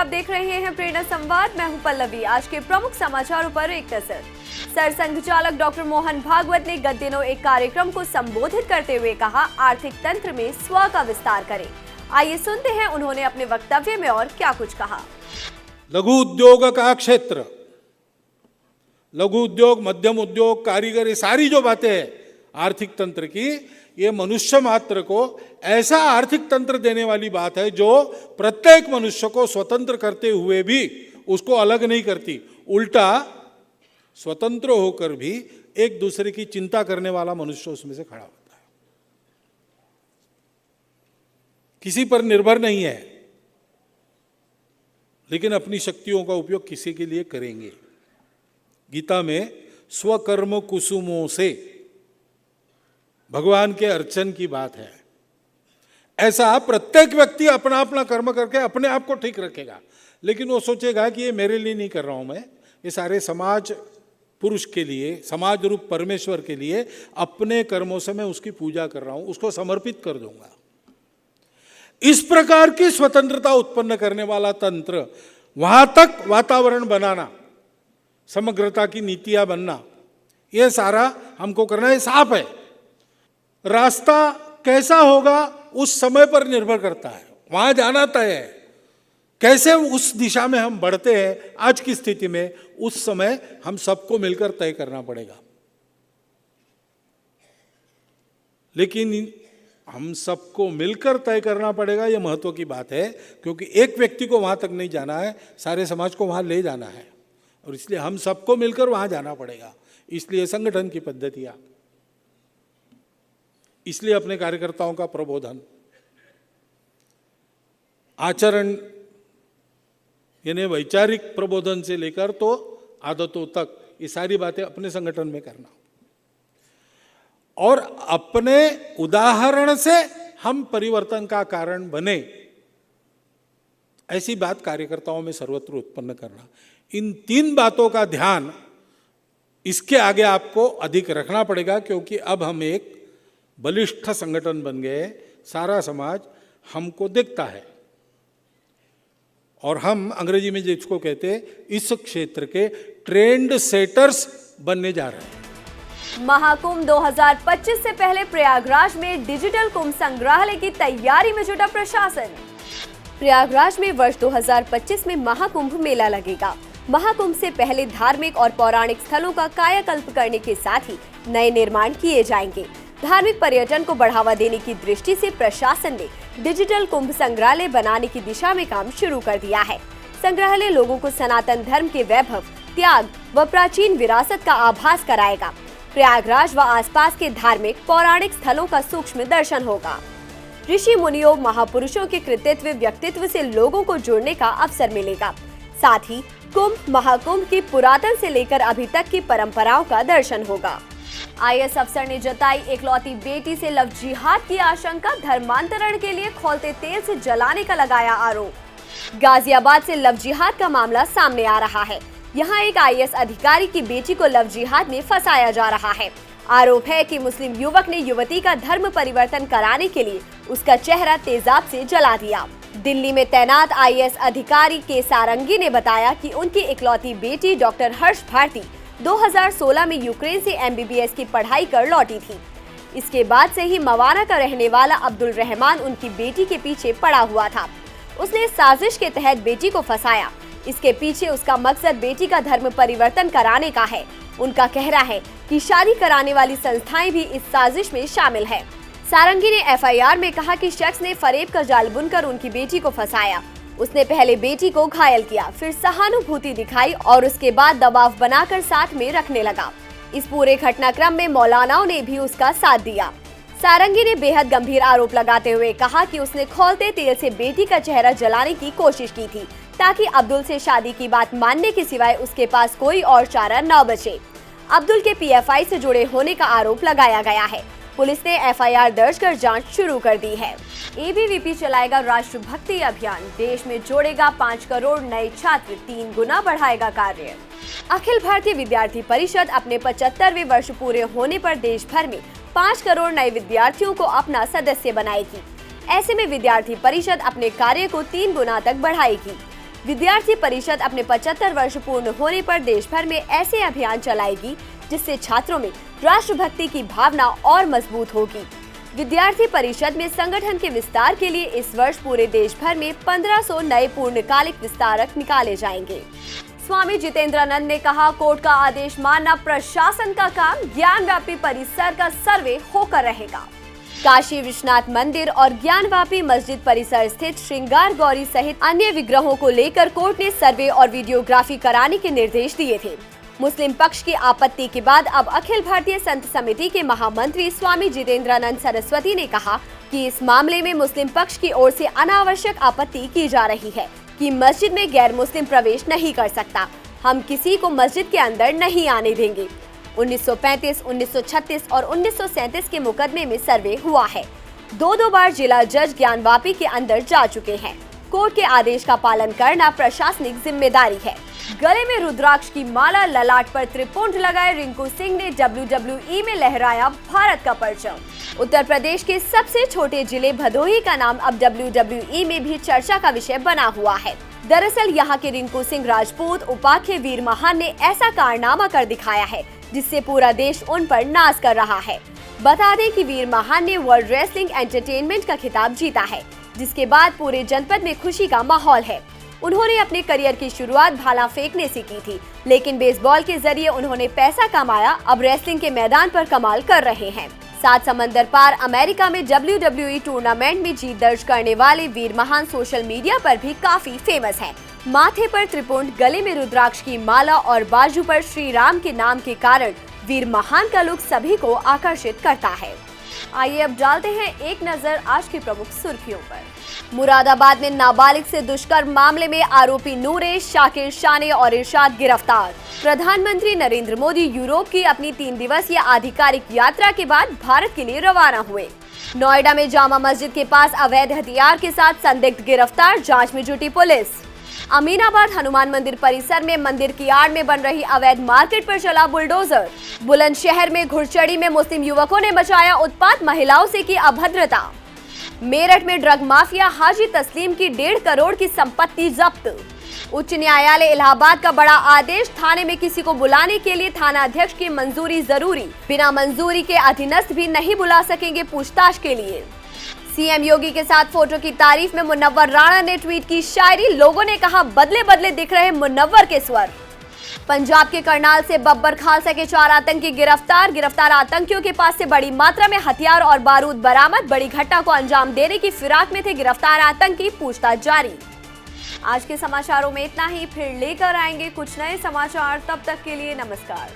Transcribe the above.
आप देख रहे हैं प्रेरणा संवाद। मैं हूं पल्लवी। आज के प्रमुख समाचारों पर एक नजर। सरसंघ चालक डॉक्टर मोहन भागवत ने गत दिनों एक कार्यक्रम को संबोधित करते हुए कहा, आर्थिक तंत्र में स्व का विस्तार करें। आइए सुनते हैं उन्होंने अपने वक्तव्य में और क्या कुछ कहा। लघु उद्योग का क्षेत्र, लघु उद्योग, मध्यम उद्योग, कारीगर, ये सारी जो बातें हैं आर्थिक तंत्र की, ये मनुष्य मात्र को ऐसा आर्थिक तंत्र देने वाली बात है जो प्रत्येक मनुष्य को स्वतंत्र करते हुए भी उसको अलग नहीं करती, उल्टा स्वतंत्र होकर भी एक दूसरे की चिंता करने वाला मनुष्य उसमें से खड़ा होता है, किसी पर निर्भर नहीं है, लेकिन अपनी शक्तियों का उपयोग किसी के लिए करेंगे। गीता में स्वकर्म कुसुमों से भगवान के अर्चन की बात है। ऐसा प्रत्येक व्यक्ति अपना अपना कर्म करके अपने आप को ठीक रखेगा, लेकिन वो सोचेगा कि ये मेरे लिए नहीं कर रहा हूं मैं, ये सारे समाज पुरुष के लिए, समाज रूप परमेश्वर के लिए अपने कर्मों से मैं उसकी पूजा कर रहा हूं, उसको समर्पित कर दूंगा। इस प्रकार की स्वतंत्रता उत्पन्न करने वाला तंत्र, वहां तक वातावरण बनाना, समग्रता की नीतियां बनना, ये सारा हमको करना है। साफ है, रास्ता कैसा होगा उस समय पर निर्भर करता है, वहां जाना तय है। कैसे उस दिशा में हम बढ़ते हैं आज की स्थिति में, उस समय हम सबको मिलकर तय करना पड़ेगा। लेकिन हम सबको मिलकर तय करना पड़ेगा, यह महत्व की बात है, क्योंकि एक व्यक्ति को वहां तक नहीं जाना है, सारे समाज को वहां ले जाना है, और इसलिए हम सबको मिलकर वहां जाना पड़ेगा। इसलिए संगठन की पद्धतियां, इसलिए अपने कार्यकर्ताओं का प्रबोधन, आचरण, यानी वैचारिक प्रबोधन से लेकर तो आदतों तक, ये सारी बातें अपने संगठन में करना, और अपने उदाहरण से हम परिवर्तन का कारण बने, ऐसी बात कार्यकर्ताओं में सर्वत्र उत्पन्न करना। इन तीन बातों का ध्यान इसके आगे आपको अधिक रखना पड़ेगा, क्योंकि अब हम एक बलिष्ठ संगठन बन गए, सारा समाज हमको देखता है, और हम अंग्रेजी में जिसको कहते हैं इस क्षेत्र के ट्रेंड सेटर्स बनने जा रहे हैं। महाकुंभ 2025 से पहले प्रयागराज में डिजिटल कुंभ संग्रहालय की तैयारी में जुटा प्रशासन। प्रयागराज में वर्ष 2025 में महाकुंभ मेला लगेगा। महाकुंभ से पहले धार्मिक और पौराणिक स्थलों का कायाकल्प करने के साथ ही नए निर्माण किए जाएंगे। धार्मिक पर्यटन को बढ़ावा देने की दृष्टि से प्रशासन ने डिजिटल कुंभ संग्रहालय बनाने की दिशा में काम शुरू कर दिया है। संग्रहालय लोगों को सनातन धर्म के वैभव, त्याग व प्राचीन विरासत का आभास कराएगा। प्रयागराज व आसपास के धार्मिक पौराणिक स्थलों का सूक्ष्म दर्शन होगा। ऋषि मुनियों, महापुरुषों के कृतित्व, व्यक्तित्व से लोगों को जुड़ने का अवसर मिलेगा। साथ ही कुंभ, महाकुंभ की पुरातन से लेकर अभी तक की परंपराओं का दर्शन होगा। आईएएस अफसर ने जताई एकलौती बेटी से लव जिहाद की आशंका। धर्मांतरण के लिए खौलते तेल से जलाने का लगाया आरोप। गाजियाबाद से लव जिहाद का मामला सामने आ रहा है। यहाँ एक आईएएस अधिकारी की बेटी को लव जिहाद में फंसाया जा रहा है। आरोप है कि मुस्लिम युवक ने युवती का धर्म परिवर्तन कराने के लिए उसका चेहरा तेजाब से जला दिया। दिल्ली में तैनात आईएएस अधिकारी के सारंगी ने बताया कि उनकी इकलौती बेटी डॉक्टर हर्ष भारती 2016 में यूक्रेन से एमबीबीएस की पढ़ाई कर लौटी थी। इसके बाद से ही मवाना का रहने वाला अब्दुल रहमान उनकी बेटी के पीछे पड़ा हुआ था। उसने साजिश के तहत बेटी को फंसाया। इसके पीछे उसका मकसद बेटी का धर्म परिवर्तन कराने का है। उनका कहना है कि शादी कराने वाली संस्थाएं भी इस साजिश में शामिल है। सारंगी ने एफआईआर में कहा कि शख्स ने फरेब का जाल बुनकर उनकी बेटी को फंसाया। उसने पहले बेटी को घायल किया, फिर सहानुभूति दिखाई और उसके बाद दबाव बनाकर साथ में रखने लगा। इस पूरे घटनाक्रम में मौलानाओं ने भी उसका साथ दिया। सारंगी ने बेहद गंभीर आरोप लगाते हुए कहा कि उसने खौलते तेल से बेटी का चेहरा जलाने की कोशिश की थी, ताकि अब्दुल से शादी की बात मानने के सिवाय उसके पास कोई और चारा न बचे। अब्दुल के पीएफआई से जुड़े होने का आरोप लगाया गया है। पुलिस ने एफआईआर दर्ज कर जांच शुरू कर दी है। एबीवीपी चलाएगा राष्ट्रभक्ति अभियान। देश में जोड़ेगा 5 करोड़ नए छात्र, 3 गुना बढ़ाएगा कार्य। अखिल भारतीय विद्यार्थी परिषद अपने 75वें वर्ष पूरे होने पर देश भर में 5 करोड़ नए विद्यार्थियों को अपना सदस्य बनाएगी। ऐसे में विद्यार्थी परिषद अपने कार्य को 3 गुना तक बढ़ाएगी। विद्यार्थी परिषद अपने 75 वर्ष पूर्ण होने पर देश भर में ऐसे अभियान चलाएगी जिससे छात्रों में राष्ट्रभक्ति की भावना और मजबूत होगी। विद्यार्थी परिषद में संगठन के विस्तार के लिए इस वर्ष पूरे देश भर में 1500 नए पूर्णकालिक विस्तारक निकाले जाएंगे। स्वामी जितेंद्रानंद ने कहा, कोर्ट का आदेश मानना प्रशासन का काम, ज्ञानव्यापी परिसर का सर्वे होकर रहेगा। काशी विश्वनाथ मंदिर और ज्ञानवापी मस्जिद परिसर स्थित श्रृंगार गौरी सहित अन्य विग्रहों को लेकर कोर्ट ने सर्वे और वीडियोग्राफी कराने के निर्देश दिए थे। मुस्लिम पक्ष की आपत्ति के बाद अब अखिल भारतीय संत समिति के महामंत्री स्वामी जितेंद्रानंद सरस्वती ने कहा कि इस मामले में मुस्लिम पक्ष की ओर से अनावश्यक आपत्ति की जा रही है कि मस्जिद में गैर मुस्लिम प्रवेश नहीं कर सकता। हम किसी को मस्जिद के अंदर नहीं आने देंगे। 1935, 1936 और 1937 के मुकदमे में सर्वे हुआ है। दो बार जिला जज ज्ञानवापी के अंदर जा चुके हैं। कोर्ट के आदेश का पालन करना प्रशासनिक जिम्मेदारी है। गले में रुद्राक्ष की माला, ललाट पर त्रिपुंड लगाए रिंकू सिंह ने WWE में लहराया भारत का परचम। उत्तर प्रदेश के सबसे छोटे जिले भदोही का नाम अब WWE में भी चर्चा का विषय बना हुआ है। दरअसल यहाँ के रिंकू सिंह राजपूत उपाख्य वीर महान ने ऐसा कारनामा कर दिखाया है जिससे पूरा देश उन पर नाज कर रहा है। बता दें कि वीर महान ने वर्ल्ड रेसलिंग एंटरटेनमेंट का खिताब जीता है, जिसके बाद पूरे जनपद में खुशी का माहौल है। उन्होंने अपने करियर की शुरुआत भाला फेंकने से की थी, लेकिन बेसबॉल के जरिए उन्होंने पैसा कमाया। अब रेसलिंग के मैदान पर कमाल कर रहे हैं। 7 समंदर पार अमेरिका में WWE टूर्नामेंट में जीत दर्ज करने वाले वीर महान सोशल मीडिया पर भी काफी फेमस है। माथे पर त्रिपुंड, गले में रुद्राक्ष की माला और बाजू पर श्री राम के नाम के कारण वीर महान का लुक सभी को आकर्षित करता है। आइए अब डालते हैं एक नजर आज की प्रमुख सुर्खियों पर। मुरादाबाद में नाबालिग से दुष्कर्म मामले में आरोपी नूरेश, शाकिर, शाने और इरशाद गिरफ्तार। प्रधानमंत्री नरेंद्र मोदी यूरोप की अपनी 3 दिवसीय आधिकारिक यात्रा के बाद भारत के लिए रवाना हुए। नोएडा में जामा मस्जिद के पास अवैध हथियार के साथ संदिग्ध गिरफ्तार, जांच में जुटी पुलिस। अमीनाबाद हनुमान मंदिर परिसर में मंदिर की आड़ में बन रही अवैध मार्केट पर चला बुलडोजर। बुलंदशहर में घुड़चढ़ी में मुस्लिम युवकों ने मचाया उत्पात, महिलाओं से की अभद्रता। मेरठ में ड्रग माफिया हाजी तस्लीम की 1.5 करोड़ की संपत्ति जब्त। उच्च न्यायालय इलाहाबाद का बड़ा आदेश, थाने में किसी को बुलाने के लिए थाना अध्यक्ष की मंजूरी जरूरी, बिना मंजूरी के अधीनस्थ भी नहीं बुला सकेंगे पूछताछ के लिए। सीएम योगी के साथ फोटो की तारीफ में मुनव्वर राणा ने ट्वीट की शायरी, लोगों ने कहा बदले बदले दिख रहे मुनव्वर के स्वर। पंजाब के करनाल से बब्बर खालसा के 4 आतंकी गिरफ्तार आतंकियों के पास से बड़ी मात्रा में हथियार और बारूद बरामद। बड़ी घटना को अंजाम देने की फिराक में थे गिरफ्तार आतंकी, पूछताछ जारी। आज के समाचारों में इतना ही, फिर लेकर आएंगे कुछ नए समाचार। तब तक के लिए नमस्कार।